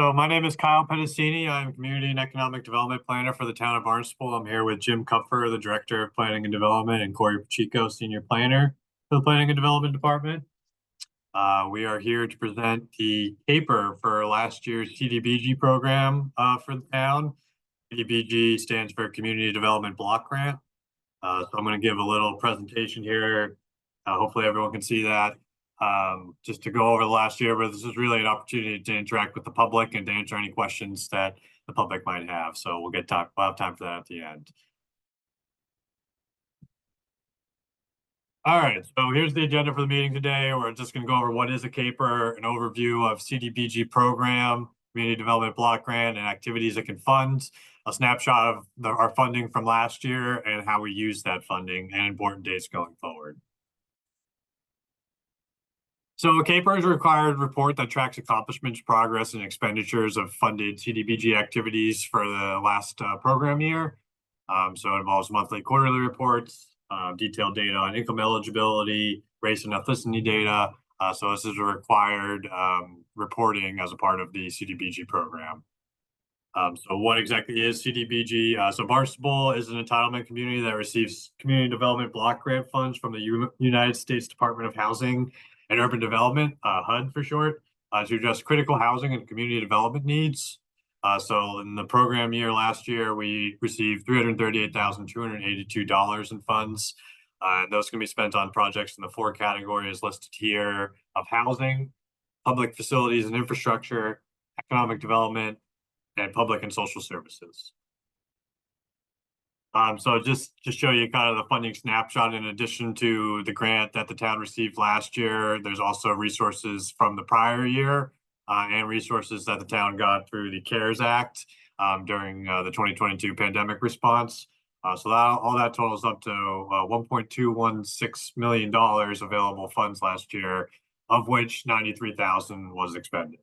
So my name is Kyle Pedicini. I'm Community and Economic Development Planner for the town of Barnstable. I'm here with Jim Kupfer, the Director of Planning and Development, and Corey Pacheco, Senior Planner for the Planning and Development Department. We are here to present the CAPER for last year's CDBG program for the town. CDBG stands for Community Development Block Grant. So I'm going to give a little presentation here. Hopefully everyone can see that. Just to go over the last year, but this is really an opportunity to interact with the public and to answer any questions that the public might have. So we'll have time for that at the end. All right, so here's the agenda for the meeting today. We're just going to go over what is a CAPER, an overview of CDBG program, Community Development Block Grant, and activities it can fund, a snapshot of our funding from last year and how we use that funding, and important dates going forward. So a CAPER is a required report that tracks accomplishments, progress, and expenditures of funded CDBG activities for the last program year. So it involves monthly, quarterly reports, detailed data on income eligibility, race and ethnicity data. So this is a required reporting as a part of the CDBG program. So what exactly is CDBG? So Barnstable is an entitlement community that receives community development block grant funds from the United States Department of Housing and Urban Development, HUD for short, to address critical housing and community development needs. So in the program year last year, we received $338,282 in funds. And those can be spent on projects in the 4 categories listed here of housing, public facilities and infrastructure, economic development, and public and social services. So just to show you kind of the funding snapshot, in addition to the grant that the town received last year, there's also resources from the prior year and resources that the town got through the CARES Act during the 2022 pandemic response. So all that totals up to $1.216 million available funds last year, of which $93,000 was expended.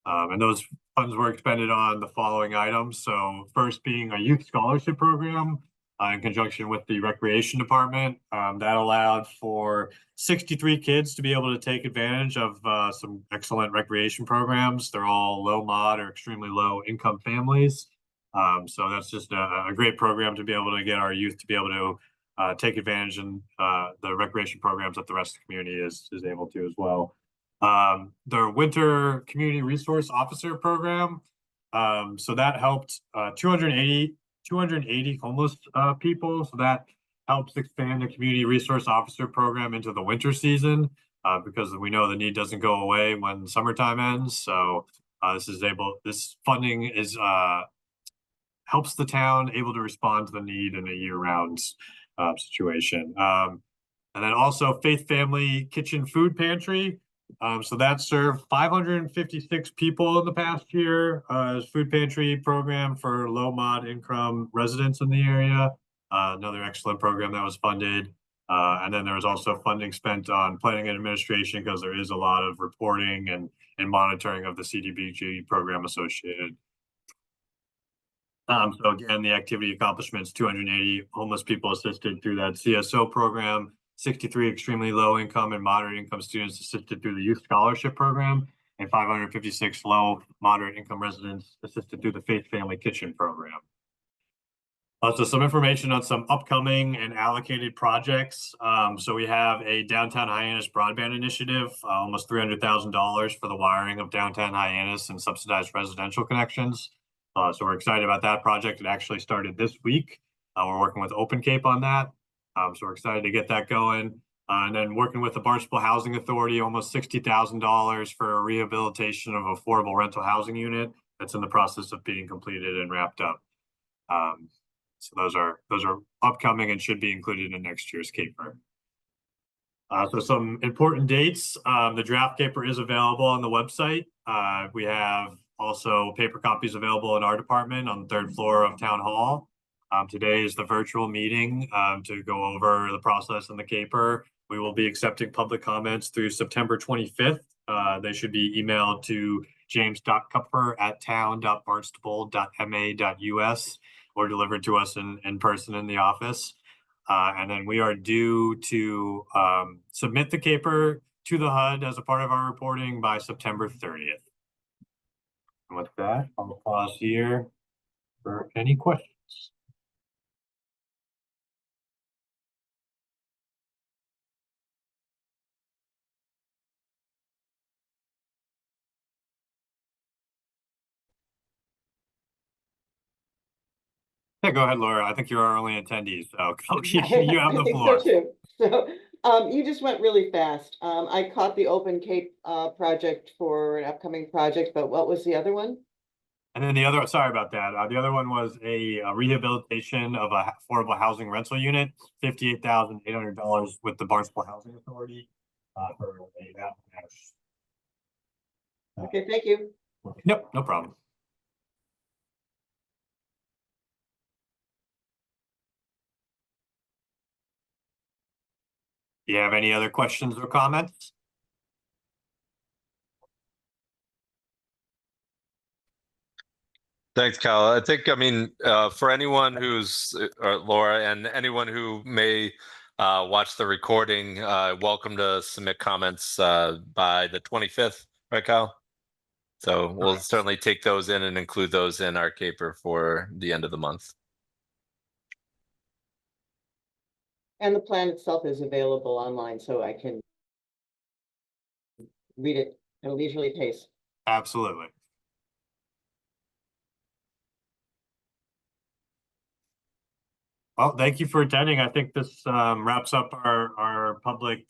And those funds were expended on the following items. So first being a youth scholarship program in conjunction with the recreation department. That allowed for 63 kids to be able to take advantage of some excellent recreation programs. They're all low mod or extremely low income families. So that's just a great program to be able to get our youth to be able to take advantage in the recreation programs that the rest of the community is able to as well. The Winter Community Resource Officer Program. So that helped 280 homeless people. So that helps expand the Community Resource Officer Program into the winter season because we know the need doesn't go away when summertime ends. So this funding is helps the town able to respond to the need in a year-round situation. And then also Faith Family Kitchen Food Pantry. So that served 556 people in the past year as food pantry program for low mod income residents in the area. Another excellent program that was funded. And then there was also funding spent on planning and administration because there is a lot of reporting and monitoring of the CDBG program associated. So again, the activity accomplishments, 280 homeless people assisted through that CSO program, 63 extremely low income and moderate income students assisted through the youth scholarship program, and 556 low moderate income residents assisted through the Faith Family Kitchen program. So some information on some upcoming and allocated projects. So we have a Downtown Hyannis broadband initiative, almost $300,000 for the wiring of Downtown Hyannis and subsidized residential connections. So we're excited about that project. It actually started this week. We're working with Open Cape on that. So we're excited to get that going. And then working with the Barnstable Housing Authority, almost $60,000 for a rehabilitation of affordable rental housing unit that's in the process of being completed and wrapped up. So those are upcoming and should be included in next year's CAPER. So some important dates. The draft CAPER is available on the website. We have also paper copies available in our department on the 3rd floor of Town Hall. Today is the virtual meeting to go over the process in the CAPER. We will be accepting public comments through September 25th. They should be emailed to james.kupfer@town.barnstable.ma.us or delivered to us in person in the office. And then we are due to submit the CAPER to the HUD as a part of our reporting by September 30th. And with that, I'll pause here for any questions. Yeah, go ahead, Laura. I think you're our only attendee, so you have I the think floor. so too. So, you just went really fast. I caught the Open Cape project for an upcoming project, but what was the other one? And then the other, sorry about that. The other one was a rehabilitation of a affordable housing rental unit, $58,800 with the Barnstable Housing Authority for a house. Okay, thank you. Yep, no problem. Do you have any other questions or comments? Thanks, Kyle. I think, I mean, for anyone who's, Laura, and anyone who may watch the recording, welcome to submit comments by the 25th, right, Kyle? So we'll Correct. certainly take those in and include those in our CAPER for the end of the month. And the plan itself is available online, so I can read it at a leisurely pace. Absolutely. Well, thank you for attending. I think this wraps up our public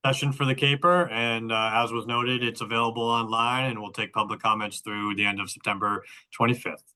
session for the CAPER. And as was noted, it's available online and we'll take public comments through the end of September 25th.